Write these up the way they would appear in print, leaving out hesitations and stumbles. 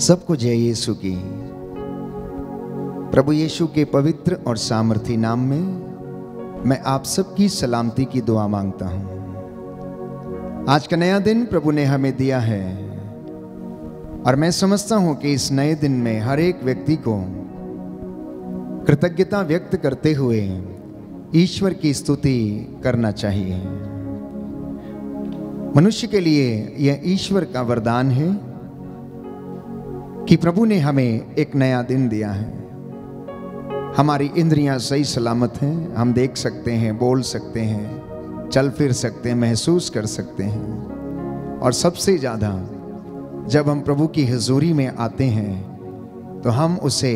सबको जय यीशु की। प्रभु यीशु के पवित्र और सामर्थी नाम में मैं आप सबकी सलामती की दुआ मांगता हूं। आज का नया दिन प्रभु ने हमें दिया है और मैं समझता हूं कि इस नए दिन में हर एक व्यक्ति को कृतज्ञता व्यक्त करते हुए ईश्वर की स्तुति करना चाहिए। मनुष्य के लिए यह ईश्वर का वरदान है कि प्रभु ने हमें एक नया दिन दिया है। हमारी इंद्रियां सही सलामत हैं, हम देख सकते हैं, बोल सकते हैं, चल फिर सकते हैं, महसूस कर सकते हैं। और सबसे ज़्यादा जब हम प्रभु की हुजूरी में आते हैं तो हम उसे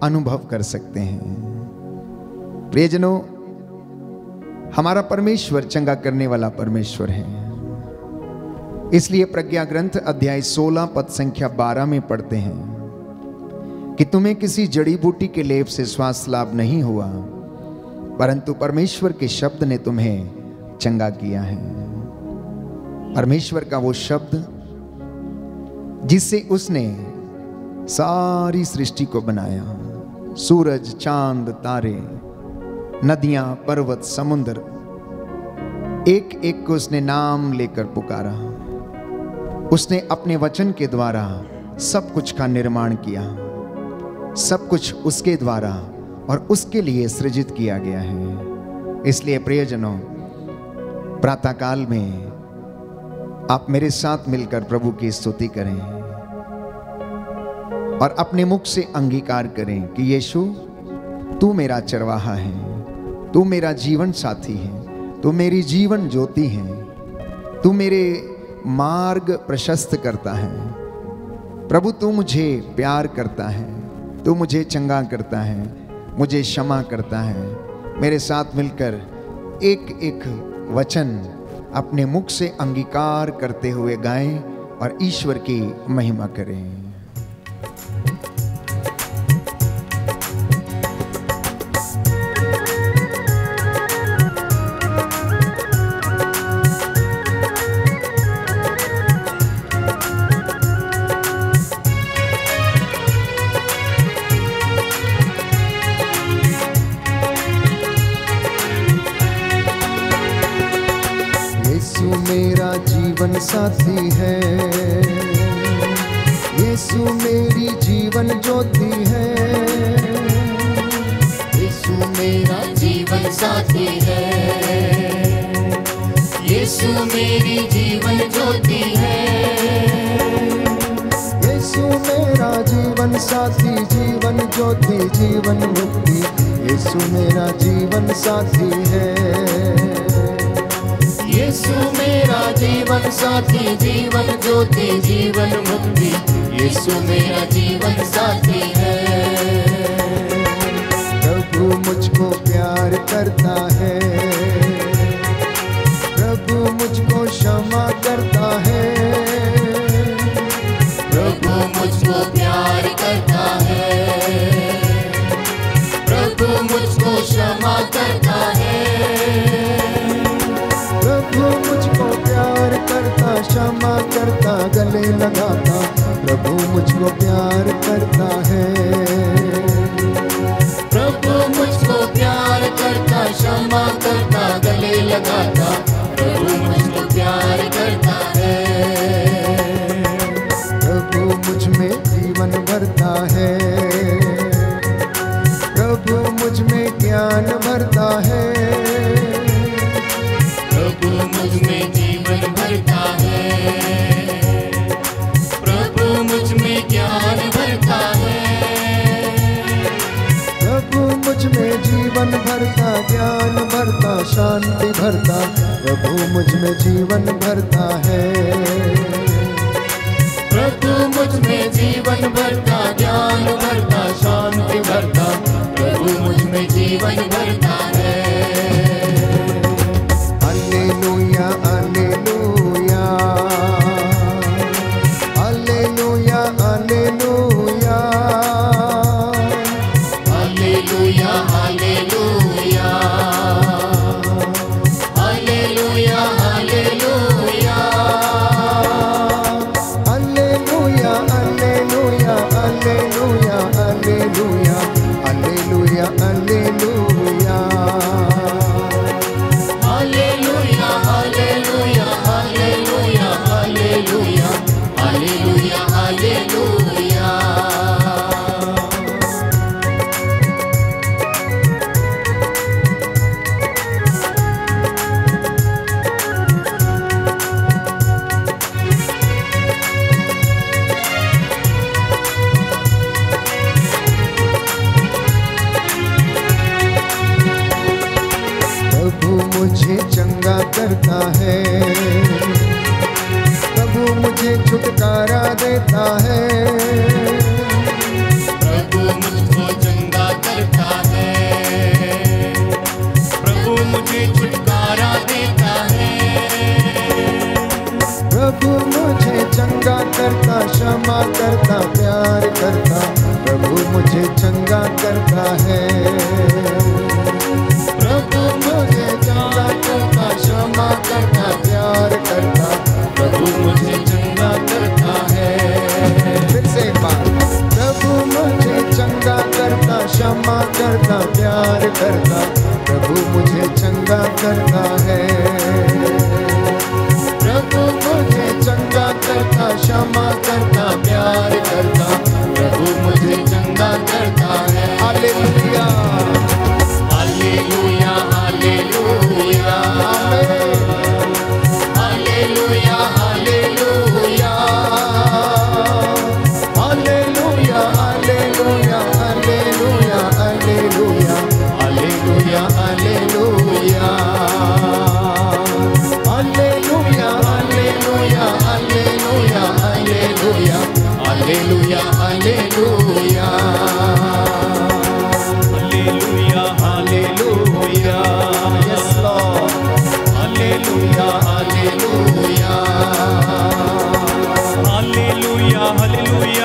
अनुभव कर सकते हैं। प्रियजनों, हमारा परमेश्वर चंगा करने वाला परमेश्वर है। इसलिए प्रज्ञा ग्रंथ अध्याय 16 पद संख्या 12 में पढ़ते हैं कि तुम्हें किसी जड़ी बूटी के लेप से स्वास्थ्य लाभ नहीं हुआ, परंतु परमेश्वर के शब्द ने तुम्हें चंगा किया है। परमेश्वर का वो शब्द जिससे उसने सारी सृष्टि को बनाया, सूरज, चांद, तारे, नदियां, पर्वत, समुद्र, एक एक को उसने नाम लेकर पुकारा। उसने अपने वचन के द्वारा सब कुछ का निर्माण किया। सब कुछ उसके द्वारा और उसके लिए सृजित किया गया है। इसलिए प्रियजनों, प्रातःकाल में आप मेरे साथ मिलकर प्रभु की स्तुति करें और अपने मुख से अंगीकार करें कि यीशु, तू मेरा चरवाहा है, तू मेरा जीवन साथी है, तू मेरी जीवन ज्योति है, तू मेरे मार्ग प्रशस्त करता है। प्रभु, तू मुझे प्यार करता है, तू मुझे चंगा करता है, मुझे क्षमा करता है। मेरे साथ मिलकर एक एक वचन अपने मुख से अंगीकार करते हुए गाएं और ईश्वर की महिमा करें। मेरा जीवन साथी है, यीशु मेरी जीवन ज्योति है। यीशु मेरा जीवन साथी है, यीशु मेरी जीवन ज्योति है। यीशु मेरा जीवन साथी, जीवन ज्योति, जीवन मुक्ति। यीशु मेरा जीवन साथी है, यीशु मेरा जीवन साथी, जीवन ज्योति, जीवन मुक्ति। यीशु मेरा जीवन साथी है। प्रभु मुझको प्यार करता है, प्रभु मुझको क्षमा करता है। प्रभु मुझको प्यार करता है, प्रभु मुझको क्षमा करता है। प्रभु मुझको प्यार करता, क्षमा करता, गले लगाता। प्रभु मुझको प्यार करता है, प्रभु मुझको प्यार करता, क्षमा करता, गले लगाता। प्रभु मुझको प्यार करता है। प्रभु मुझ में जीवन भरता है, प्रभु मुझ में ज्ञान भरता है। प्रभु मुझ में जीवन भरता है, प्रभु मुझ में ज्ञान भरता है। प्रभु मुझ में जीवन भरता, ज्ञान भरता, शांति भरता। प्रभु मुझ में जीवन भरता है, प्रभु मुझ में जीवन भरता, ज्ञान भरता, शांति भरता। प्रभु मुझ में जीवन भरता है। हालेलुया, हालेलुया, हालेलुया, हालेलुया, हालेलुया, हालेलुया, हालेलुया, हालेलुया, हालेलुया, हालेलुया। प्यार करता, प्रभु मुझे चंगा करता है। प्रभु मुझे चंगा करता, क्षमा करता, प्यार करता, प्रभु मुझे चंगा करता है। फिर से एक बार, प्रभु मुझे चंगा करता, क्षमा करता, प्यार करता, प्रभु मुझे चंगा करता है। प्रभु मुझे चंगा करता, क्षमा करता, प्यार करता, प्रभु मुझे चंगा करता है। हालेलुया हालेलुया हालेलुया हालेलुया हालेलुया हालेलुया हालेलुया हालेलुया हालेलुया हालेलुया हालेलुया हालेलुया हालेलुया हालेलुया हालेलुया हालेलुया हालेलुया हालेलुया हालेलुया यस लॉर्ड हालेलुया हालेलुया हालेलुया हालेलुया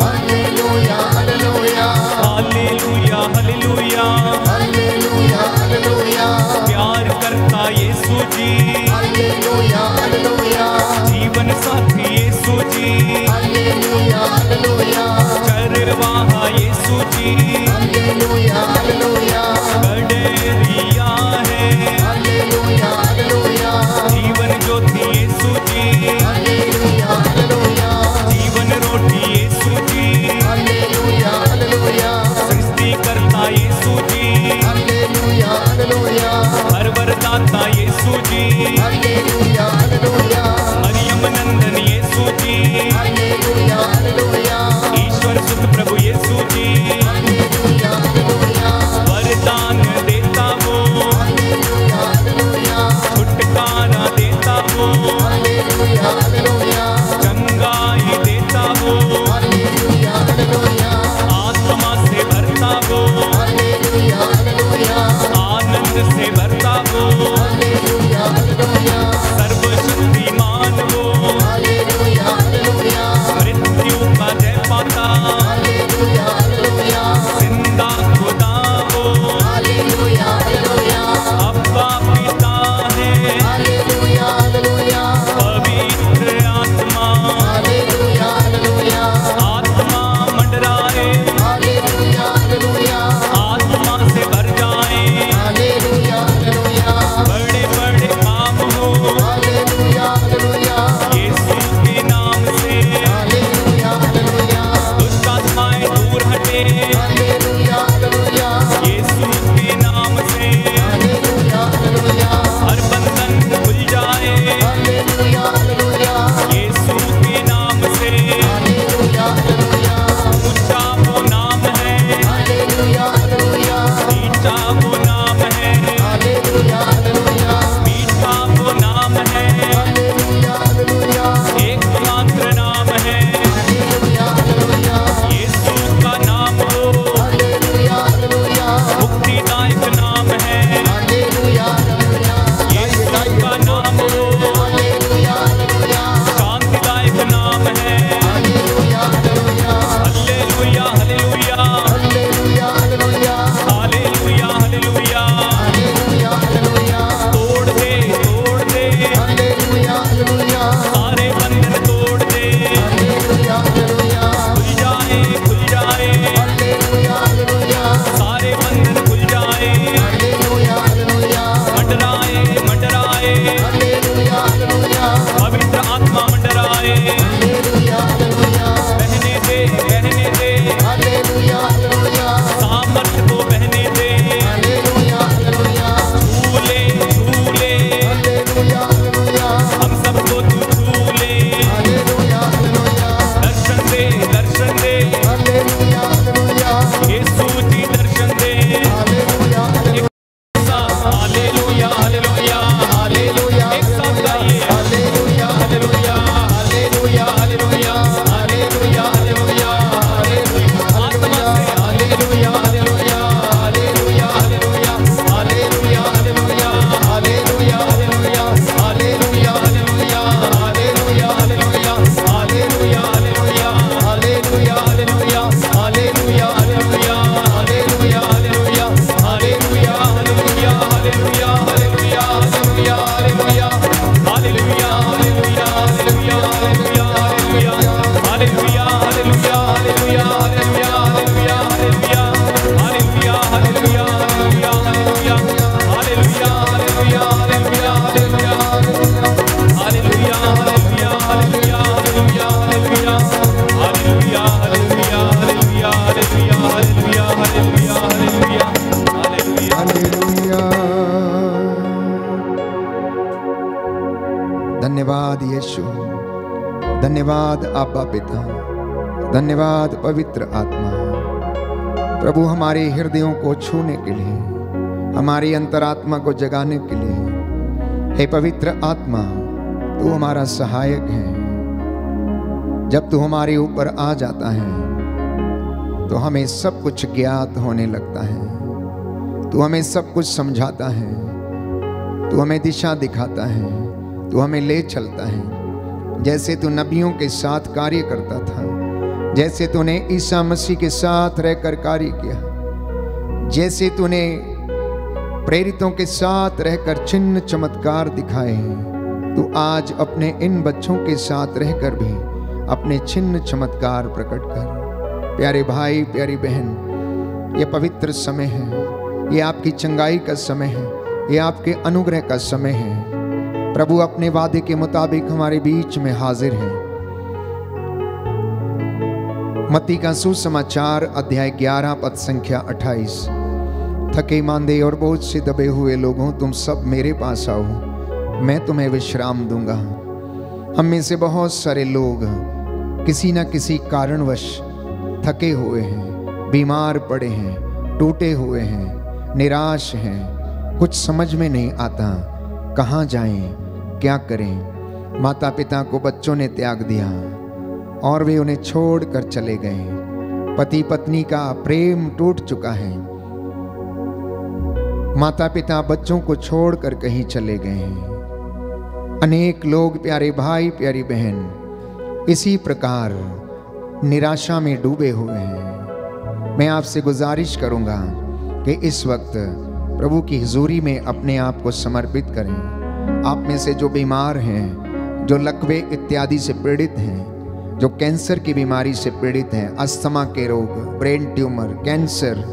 हालेलुया हालेलुया हालेलुया हालेलुया हालेलुया हालेलुया प्यार करता यीशु जी, हालेलुया हालेलुया जीवन साथी यीशु जी, हालेलुया हालेलुया चरवाहा यीशु जी, हालेलुया हालेलुया गडरिया है हालेलुया हालेलुया जीवन ज्योति यीशु जी, हालेलुया हालेलुया जीवन रोटी यीशु जी, हालेलुया हालेलुया सृष्टि करता यीशु जी, हालेलुया हालेलुया हर वरदाता यीशु जी, हालेलुया हालेलुया मरियम नंदन यीशु जी, हालेलुया हालेलुया ईश्वर सुत प्रभु यीशु जी, हालेलुया हालेलुया वरदान देता वो, हालेलुया हालेलुया छुटकारा देता वो, हालेलुया हालेलुया चंगाई देता वो, हालेलुया हालेलुया आत्मा से भरता वो, हालेलुया हालेलुया आनंद से भरता वो, हालेलुया हालेलुया सर्वशक्तिमान वो, हालेलुया हालेलुया मृत्यु का जय पाता, हालेलुया हालेलुया जिंदा खुदा वो, हालेलुया हालेलुया अब्बा पिता है, हालेलुया हालेलुया पवित्र आत्मा, हालेलुया हालेलुया आत्मा मंडराए, हालेलुया हालेलुया आत्मा से भर जाए, हालेलुया हालेलुया बड़े बड़े काम हो हालेलुया हालेलुया यीशु के नाम से, हालेलुया हालेलुया दुष्ट आत्माएं दूर हटे हालेलुया हालेलुया यीशु के नाम से, हालेलुया हालेलुया हर बंधन खुल जाए हालेलुया हालेलुया यीशु के नाम से, हालेलुया हालेलुया ऊंचा वो नाम है, हालेलुया हालेलुया नीचा वो नाम है, हालेलुया हालेलुया मीठा वो नाम है, हालेलुया हालेलुया एकमात्र नाम है हालेलुया हालेलुया यीशु का नाम हो, हालेलुया हालेलुया मुक्तिदायक नाम है हालेलुया हालेलुया यीशु का नाम हो, हालेलुया हालेलुया शांतिदायक नाम है, हालेलुया हालेलुया हालेलुया हालेलुया हालेलुया हालेलुया हालेलुया हालेलुया हालेलुया हालेलुया तोड़ दे हालेलुया हालेलुया सारे बंधन तोड़ दे, हालेलुया हालेलुया खुल जाए हालेलुया हालेलुया सारे बंधन खुल जाए, हालेलुया हालेलुया मंडराए मंडराए हालेलुया हालेलुया पवित्र आत्मा मंडराए, हालेलुया हालेलुया बहने दे हालेलुया हालेलुया सामर्थ को बहने दे, हालेलुया हालेलुया झूले हालेलुया हालेलुया हम सबको तू झूले, हालेलुया हालेलुया दर्शन दे हालेलुया हालेलुया यीशु जी दर्शन दे, हालेलुया हालेलुया हालेलुया हालेलुया हालेलुया एक साथ गाइए, हालेलुया हालेलुया हालेलुया हालेलुया हालेलुया हालेलुया आत्मा से हालेलुया हालेलुया हालेलुया हालेलुया हालेलुया हालेलुया हालेलुया हालेलुया हालेलुया हालेलुया हालेलुया हालेलुया हालेलुया हालेलुया हालेलुया धन्यवाद आबा पिता, धन्यवाद पवित्र आत्मा। प्रभु हमारे हृदयों को छूने के लिए, हमारी अंतरात्मा को जगाने के लिए, हे पवित्र आत्मा तू हमारा सहायक है। जब तू हमारे ऊपर आ जाता है तो हमें सब कुछ ज्ञात होने लगता है। तू हमें सब कुछ समझाता है, तू हमें दिशा दिखाता है, तू हमें ले चलता है। जैसे तू नबियों के साथ कार्य करता था, जैसे तूने ईसा मसीह के साथ रहकर कार्य किया, जैसे तूने प्रेरितों के साथ रहकर चिन्ह चमत्कार दिखाए, तू आज अपने इन बच्चों के साथ रहकर भी अपने चिन्ह चमत्कार प्रकट कर। प्यारे भाई, प्यारी बहन, ये पवित्र समय है, ये आपकी चंगाई का समय है, ये आपके अनुग्रह का समय है। प्रभु अपने वादे के मुताबिक हमारे बीच में हाजिर है। मत्ती का सुसमाचार अध्याय 11 पद संख्या 28। थके मांदे और बोझ से दबे हुए लोगों, तुम सब मेरे पास आओ, मैं तुम्हें विश्राम दूंगा। हम में से बहुत सारे लोग किसी न किसी कारणवश थके हुए हैं, बीमार पड़े हैं, टूटे हुए हैं, निराश हैं। कुछ समझ में नहीं आता कहाँ जाएं, क्या करें। माता पिता को बच्चों ने त्याग दिया और वे उन्हें छोड़कर चले गए। पति पत्नी का प्रेम टूट चुका है, माता पिता बच्चों को छोड़कर कहीं चले गए। अनेक लोग, प्यारे भाई, प्यारी बहन, इसी प्रकार निराशा में डूबे हुए हैं। मैं आपसे गुजारिश करूंगा कि इस वक्त प्रभु की हुजूरी में अपने आप को समर्पित करें। आप में से जो बीमार हैं, जो लकवे इत्यादि से पीड़ित हैं, जो कैंसर की बीमारी से पीड़ित हैं, अस्थमा के रोग, ब्रेन ट्यूमर, कैंसर,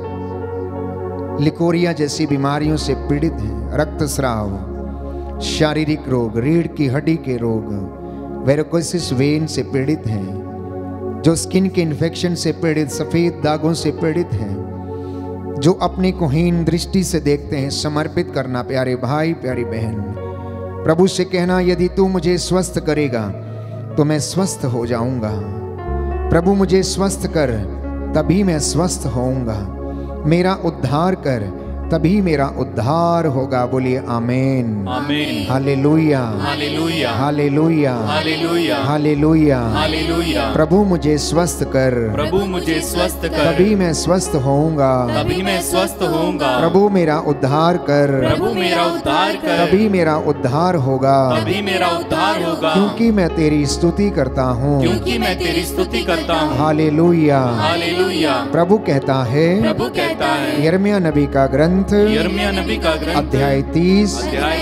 लिकोरिया जैसी बीमारियों से पीड़ित हैं, रक्तस्राव, शारीरिक रोग, रीढ़ की हड्डी के रोग, वेरिकोसिस वेन से पीड़ित हैं, जो स्किन के इन्फेक्शन से पीड़ित, सफेद दागों से पीड़ित हैं, जो अपनी को हीन दृष्टि से देखते हैं, समर्पित करना। प्यारे भाई, प्यारी बहन, प्रभु से कहना, यदि तू मुझे स्वस्थ करेगा तो मैं स्वस्थ हो जाऊंगा। प्रभु मुझे स्वस्थ कर, तभी मैं स्वस्थ होऊंगा। मेरा उद्धार कर, तभी मेरा उद्धार होगा। बोलिए आमीन, आमीन, हालेलुया, हालेलुया, हालेलुया, हालेलुया, हालेलुया, हालेलुया। प्रभु मुझे स्वस्थ कर, प्रभु मुझे स्वस्थ कर, तभी मैं स्वस्थ होऊंगा। तभी मैं स्वस्थ होऊंगा। प्रभु मेरा उद्धार कर, प्रभु मेरा उद्धार कर, तभी मेरा उद्धार होगा। तभी मेरा उद्धार होगा। क्योंकि मैं तेरी स्तुति करता हूँ, क्योंकि मैं तेरी स्तुति करता हूँ। हालेलुया, हालेलुया। प्रभु कहता है, प्रभु कहता है, यिर्मयाह नबी का ग्रंथ यिर्मयाह नबी का ग्रंथ अध्याय 30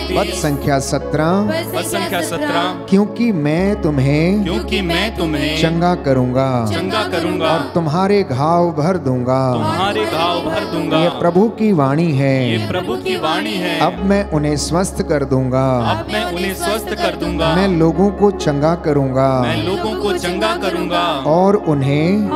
पद संख्या 17, पद संख्या 17, क्योंकि मैं तुम्हें क्योंकि मैं तुम्हें चंगा करूंगा चंगा करूंगा और तुम्हारे घाव भर दूंगा। तुम्हारे घाव भर दूंगा। ये प्रभु की वाणी है, ये प्रभु की वाणी है। अब मैं उन्हें स्वस्थ कर दूंगा, अब मैं उन्हें स्वस्थ कर दूंगा। मैं लोगों को चंगा करूंगा मैं लोगों को चंगा करूंगा और उन्हें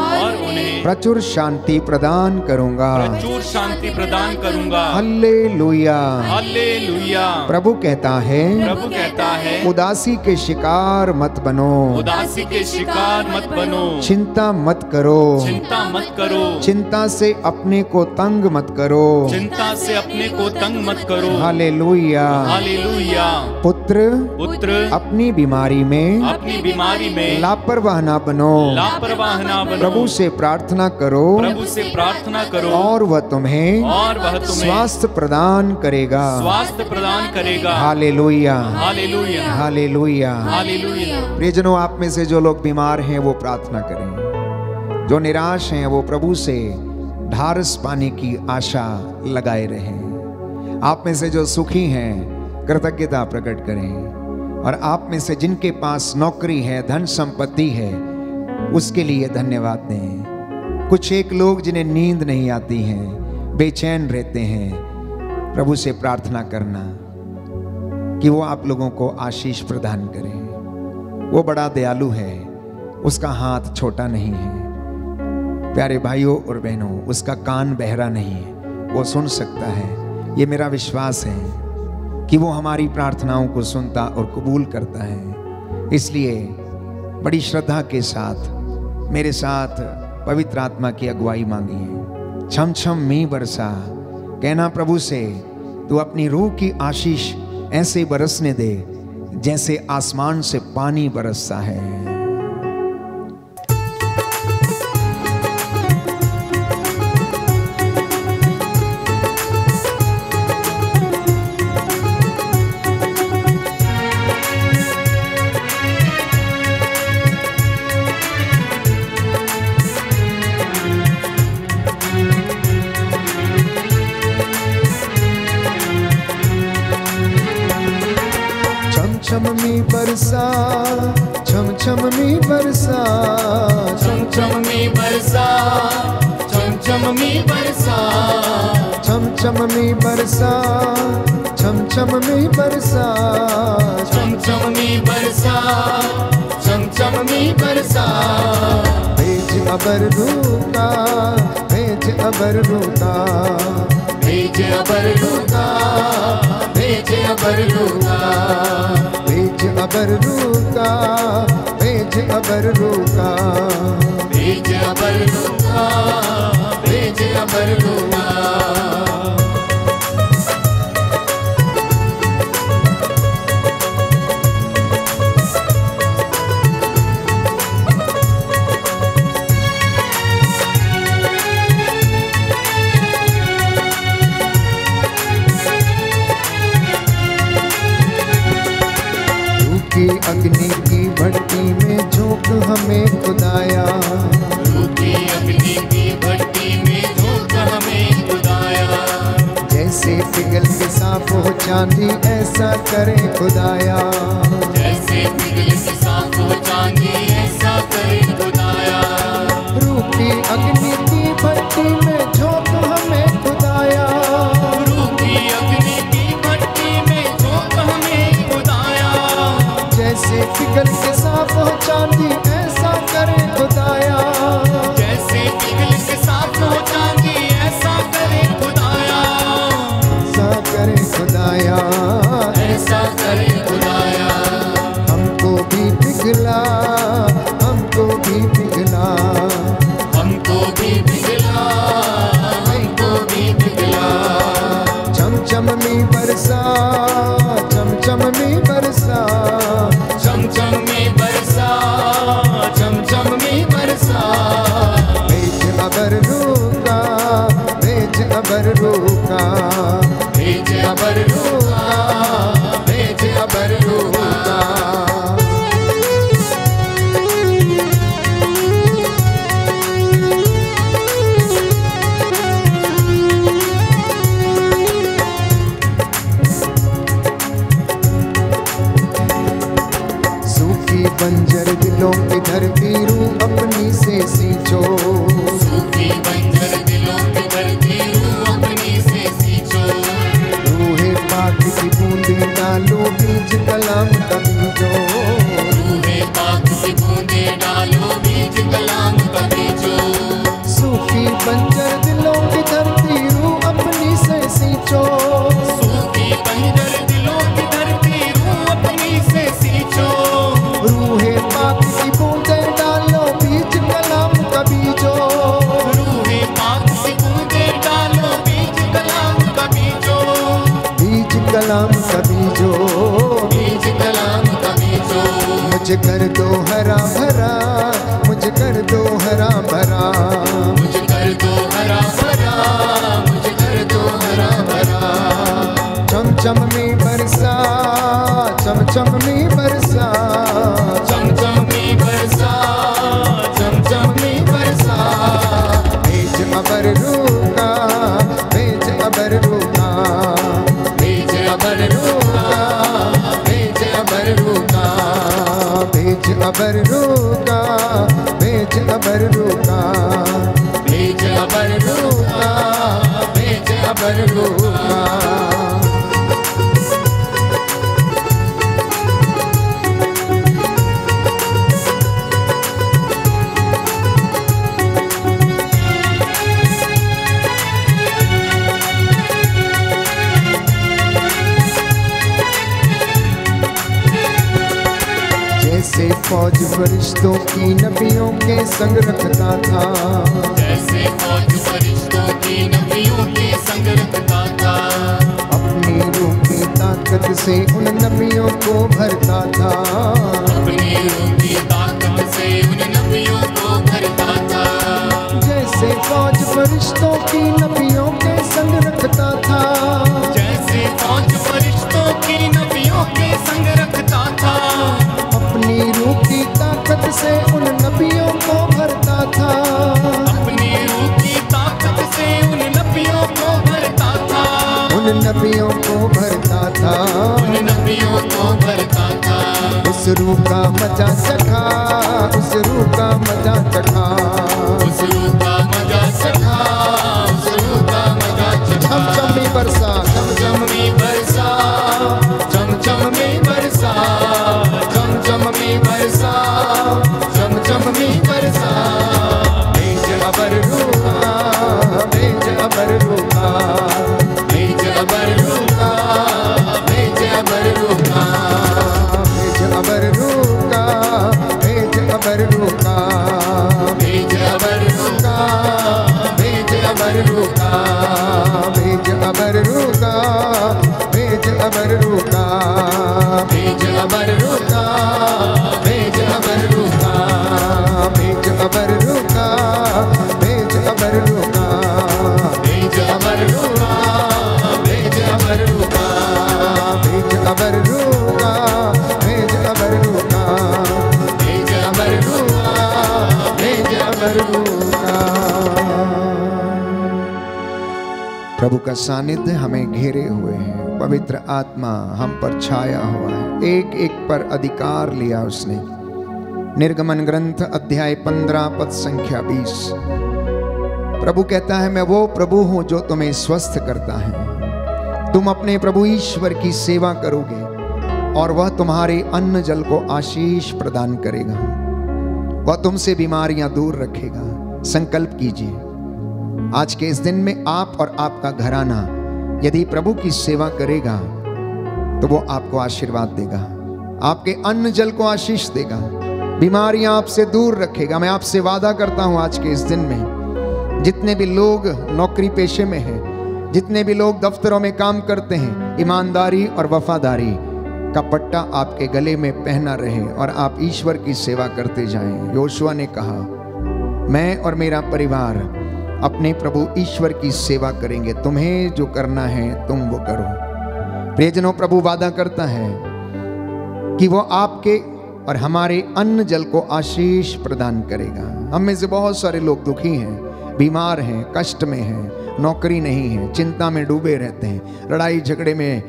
प्रचुर शांति प्रदान करूंगा। प्रचुर शांति प्रदान करूंगा। हालेलुया, हालेलुया। प्रभु कहता है, प्रभु कहता है, उदासी के शिकार मत बनो, उदासी के शिकार मत बनो, चिंता मत करो, चिंता मत करो, चिंता से अपने को तंग मत करो, चिंता से अपने को तंग मत करो। हालेलुया। हालेलुया। पुत्र पुत्र अपनी बीमारी में अपनी बीमारी में लापरवाह ना बनो, लापरवाह ना बनो। प्रभु से प्रार्थना करो प्रभु से प्रार्थना करो और वह तुम्हें तुम्हें स्वास्थ्य प्रदान करेगा। स्वास्थ्य प्रदान करेगा। हालेलुया, हालेलुया, हालेलुया। हालेलुया। प्रियजनों, आप में से जो लोग बीमार हैं वो प्रार्थना करें, जो निराश हैं वो प्रभु से ढारस पाने की आशा लगाए रहें। आप में से जो सुखी हैं कृतज्ञता प्रकट करें, और आप में से जिनके पास नौकरी है, धन संपत्ति है, उसके लिए धन्यवाद दें। कुछ एक लोग जिन्हें नींद नहीं आती है, बेचैन रहते हैं, प्रभु से प्रार्थना करना कि वो आप लोगों को आशीष प्रदान करे। वो बड़ा दयालु है, उसका हाथ छोटा नहीं है। प्यारे भाइयों और बहनों, उसका कान बहरा नहीं है, वो सुन सकता है। ये मेरा विश्वास है कि वो हमारी प्रार्थनाओं को सुनता और कबूल करता है। इसलिए बड़ी श्रद्धा के साथ मेरे साथ पवित्र आत्मा की अगुवाई मांगिए। छम छम मी बरसा, कहना प्रभु से तू अपनी रूह की आशीष ऐसे बरसने दे जैसे आसमान से पानी बरसता है। छम मी बरसा, छम छम मी बरसा, छम छम मी बरसा, छम छम मी बरसा, छम छम मी बरसा, छम छम मी बरसा, छम छम मी बरसा, छम छम मी बरसा। भेज अबर रूका, भेज अबर रूका, भेज अबर रूका, भेज अबर रूका, भेज अबर रूका, भेज अबर रूका, भेज अबर रूका, भेज अबर रूका। अग्नि की भट्टी में झोंक हमें खुदाया, रूखी अग्नि की भट्टी में झोंक हमें खुदाया। जैसे पिघल के साफ हो चांदी ऐसा करे खुदाया, जैसे पिघल के साफ हो चांदी ऐसा करे खुदाया। रूखी अग्नि की भट्टी में झोंक हमें खुदाया, रूखी अग्नि की भट्टी में झोंक हमें खुदाया। जैसे पिघल के साफ हो चांदी ऐसा करे खुदाया, जैसे पिघल के साफ हो चांदी ऐसा करे खुदाया। ऐसा करे खुदाया, ऐसा करे खुदाया। हमको भी पिघला, हमको भी पिघला, हमको भी पिघला, हमको भी पिघला। छम छम मी बरसा, छम छम मी बरसा, छम छम में बरसा, छम छम में बरसा। भेज अबर रूका, भेज अबर रूका, भेज अबर रूका, भेज अबर रूका। बंजर दिलों की धरती रूह अपनी से सींचो, सूखी बंजर दिलों की धरती रूह अपनी से सींचो। रूहे पाक की बूंदे डालो बीज कलाम का बीजो, रूहे पाक की बूंदे डालो बीज कलाम का बीजो। सूखी बंजर दिलों की धरती रूह अपनी से सींचो, सूखी बंजर दिलों की धरती रूह अपनी से सींचो। रूहे पाक की बूंदे डालो बीज कलाम का बीजो, रूहे पाक की बूंदे डालो बीज कलाम का बीजो। बीज कलाम का बीजो, बीज कलाम का बीजो। मुझे कर दो हरा भरा, मुझे कर दो हरा भरा, मुझे कर दो हरा भरा, मुझे कर दो हरा भरा। छम छम में बरसा, छम छम में बरसा, चम चम में बरसा, चम चम में बरसा। भेज अबर रूका, भेज अबर रूका, भेज अबर रूका, भेज अबर रूका, भेज अबर रूका, भेज अबर रूका, भेज अबर रूका, भेज अबर रूका। फौज फरिश्तों की नबियों के संग रखता था, जैसे फौज फरिश्तों की नबियों के संग रखता था। अपनी रूह की ताकत से उन नबियों को भरता था, अपनी रूह की ताकत से उन नबियों को भरता था। जैसे फौज फरिश्तों की नबियों के संग रखता था, जैसे फौज फरिश्तों की नबियों के संग रखता था। अपनी रूह की ताकत से उन नबियों को भरता था, अपनी रूह की ताकत से उन नबियों को भरता था। उन नबियों को भरता था, उन नबियों को भरता था। उस रूह का मजा चखा, उस रूह का मजा चखा, उस रूह का मजा चखा, उस रूह का मजा चखा। चमचमी बरसा, चमचम में बरसा, चमचम में बरसा, चमचम में बरसा, चमचम में बरसा। भेज अबर रूहा, भेज अबर रूहा, भेज अबर रूहा, भेज अबर रूहा, भेज अबर रूहा, भेज अबर रूहा, भेज अबर रूहा, भेज अबर रूहा, भेज अबर रूहा, भेज अबर रूहा, भेज अबर रूहा, भेज अबर रूहा, भेज अबर रूहा, भेज अबर रूहा, भेज अबर रूहा, भेज अबर रूहा, भेज अबर रूहा, भेज अबर रूहा, भेज अबर रूहा, भेज अबर रूहा। प्रभु का सानिध्य हमें घेरे हुए है, पवित्र आत्मा हम पर छाया हुआ है, एक एक पर अधिकार लिया उसने। निर्गमन ग्रंथ अध्याय 15 पद संख्या 20। प्रभु कहता है, मैं वो प्रभु हूं जो तुम्हें स्वस्थ करता है। तुम अपने प्रभु ईश्वर की सेवा करोगे और वह तुम्हारे अन्न जल को आशीष प्रदान करेगा, वह तुमसे बीमारियां दूर रखेगा। संकल्प कीजिए, आज के इस दिन में आप और आपका घराना यदि प्रभु की सेवा करेगा तो वो आपको आशीर्वाद देगा, आपके अन्न जल को आशीष देगा, बीमारियां आपसे दूर रखेगा। मैं आपसे वादा करता हूं आज के इस दिन में, जितने भी लोग नौकरी पेशे में हैं, जितने भी लोग दफ्तरों में काम करते हैं, ईमानदारी और वफादारी का पट्टा आपके गले में पहना रहे और आप ईश्वर की सेवा करते जाएं। योशुआ ने कहा, मैं और मेरा परिवार अपने प्रभु ईश्वर की सेवा करेंगे, तुम्हें जो करना है तुम वो करो। प्रियजनों, प्रभु वादा करता है कि वो आपके और हमारे अन्न जल को आशीष प्रदान करेगा। हम में से बहुत सारे लोग दुखी हैं, बीमार हैं, कष्ट में हैं, नौकरी नहीं है, चिंता में डूबे रहते हैं, लड़ाई झगड़े में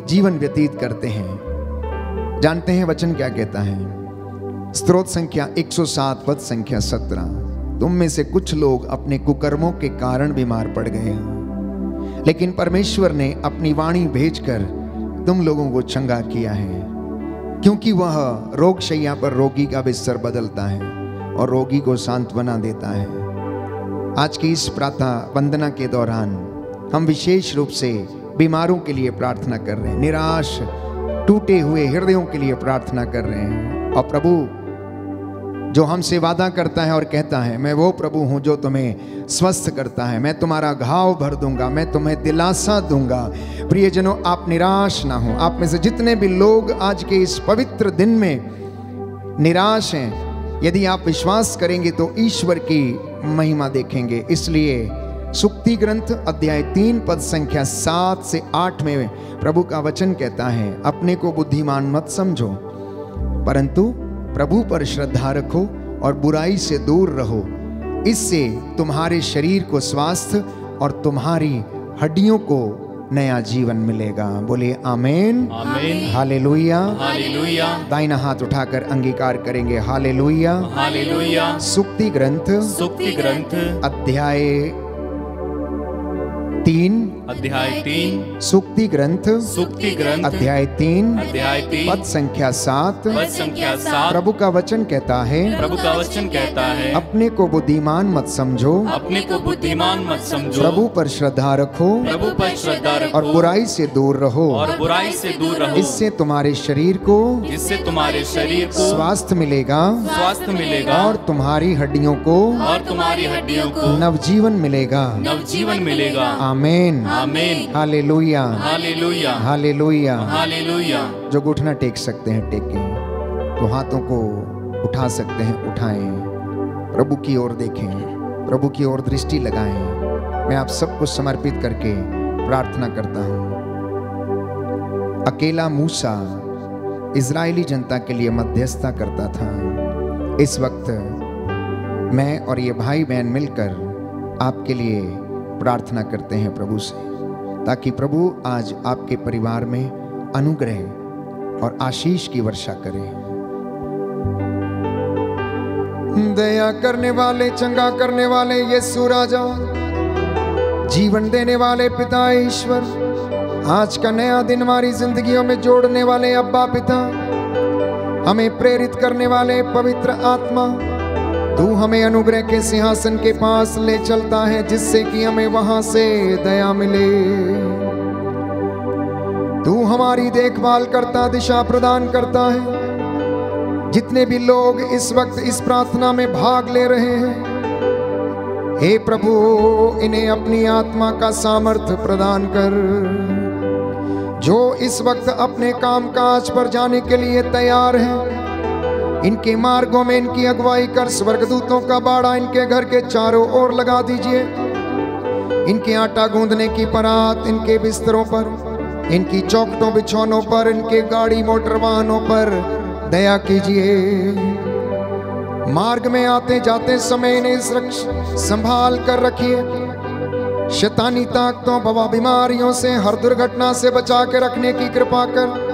जीवन व्यतीत करते हैं। जानते हैं वचन क्या कहता है? स्तोत्र संख्या 107 पद संख्या 17। तुम में से कुछ लोग अपने कुकर्मों के कारण बीमार पड़ गए हैं, लेकिन परमेश्वर ने अपनी वाणी भेजकर तुम लोगों को चंगा किया है, क्योंकि वह रोगशैया पर रोगी का बिस्तर बदलता है और रोगी को सांत्वना देता है। आज की इस प्रातः वंदना के दौरान हम विशेष रूप से बीमारों के लिए प्रार्थना कर रहे हैं, निराश टूटे हुए हृदयों के लिए प्रार्थना कर रहे हैं। और प्रभु जो हमसे वादा करता है और कहता है, मैं वो प्रभु हूं जो तुम्हें स्वस्थ करता है, मैं तुम्हारा घाव भर दूंगा, मैं तुम्हें दिलासा दूंगा। प्रियजनों, आप निराश ना हो। आप में से जितने भी लोग आज के इस पवित्र दिन में निराश हैं, यदि आप विश्वास करेंगे तो ईश्वर की महिमा देखेंगे। इसलिए सुक्ति ग्रंथ अध्याय 3 पद संख्या 7 से 8 में प्रभु का वचन कहता है, अपने को बुद्धिमान मत समझो, परंतु प्रभु पर श्रद्धा रखो और बुराई से दूर रहो। इससे तुम्हारे शरीर को स्वास्थ्य और तुम्हारी हड्डियों को नया जीवन मिलेगा। बोलिए आमीन, आमीन, हालेलुया, हालेलुया, दाहिना हाथ उठाकर अंगीकार करेंगे, हालेलुया। हालेलुया। सुक्ति ग्रंथ सुक्ति ग्रंथ अध्याय 3 अध्याय 3, सूक्ति ग्रंथ सूक्ति ग्रंथ अध्याय 3 अध्याय 3 पद संख्या 7। पद संख्या 7। प्रभु का वचन कहता है, प्रभु का वचन कहता है, अपने को बुद्धिमान मत समझो, अपने को बुद्धिमान मत समझो, प्रभु पर श्रद्धा रखो प्रभु पर श्रद्धा रखो, और बुराई से दूर रहो, और बुराई से दूर रहो। इससे तुम्हारे शरीर को इससे तुम्हारे शरीर को स्वास्थ्य मिलेगा स्वास्थ्य मिलेगा, और तुम्हारी हड्डियों को और तुम्हारी हड्डियों को नवजीवन मिलेगा। नवजीवन मिलेगा। आमीन, आमीन, हालेलुया, हालेलुया, हालेलुया। हालेलुया। जो घुटना टेक सकते हैं टेकें, तो हाथों को उठा सकते हैं उठाएं, प्रभु की ओर देखें, प्रभु की ओर दृष्टि लगाएं। मैं आप सबको समर्पित करके प्रार्थना करता हूं। अकेला मूसा इजरायली जनता के लिए मध्यस्थता करता था। इस वक्त मैं और ये भाई बहन मिलकर आपके लिए प्रार्थना करते हैं प्रभु से, ताकि प्रभु आज आपके परिवार में अनुग्रह और आशीष की वर्षा करे। दया करने वाले, चंगा करने वाले यीशु राजा, जीवन देने वाले पिता ईश्वर, आज का नया दिन हमारी जिंदगियों में जोड़ने वाले अब्बा पिता, हमें प्रेरित करने वाले पवित्र आत्मा, तू हमें अनुग्रह के सिंहासन के पास ले चलता है, जिससे कि हमें वहां से दया मिले। तू हमारी देखभाल करता, दिशा प्रदान करता है। जितने भी लोग इस वक्त इस प्रार्थना में भाग ले रहे हैं, हे प्रभु, इन्हें अपनी आत्मा का सामर्थ्य प्रदान कर। जो इस वक्त अपने काम काज पर जाने के लिए तैयार हैं, इनके मार्गों में इनकी अगुवाई कर। स्वर्गदूतों का बाड़ा इनके घर के चारों ओर लगा दीजिए। इनके आटा गूंदने की परात इनके बिस्तरों पर, इनकी चौखटों बिछौनों पर, इनके गाड़ी मोटर वाहनों पर दया कीजिए। मार्ग में आते जाते समय इन्हें संभाल कर रखिए। शैतानी ताकतों, बवा बीमारियों से, हर दुर्घटना से बचा के रखने की कृपा कर।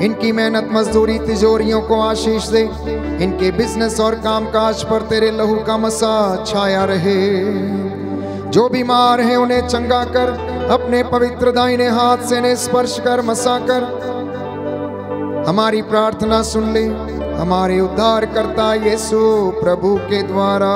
इनकी मेहनत मजदूरी तिजोरियों को आशीष दे। इनके बिजनेस और कामकाज पर तेरे लहू का मसा छाया रहे। जो बीमार हैं उन्हें चंगा कर, अपने पवित्र दाहिने हाथ से इन्हें स्पर्श कर, मसा कर। हमारी प्रार्थना सुन ले, हमारे उद्धार करता यीशु प्रभु के द्वारा।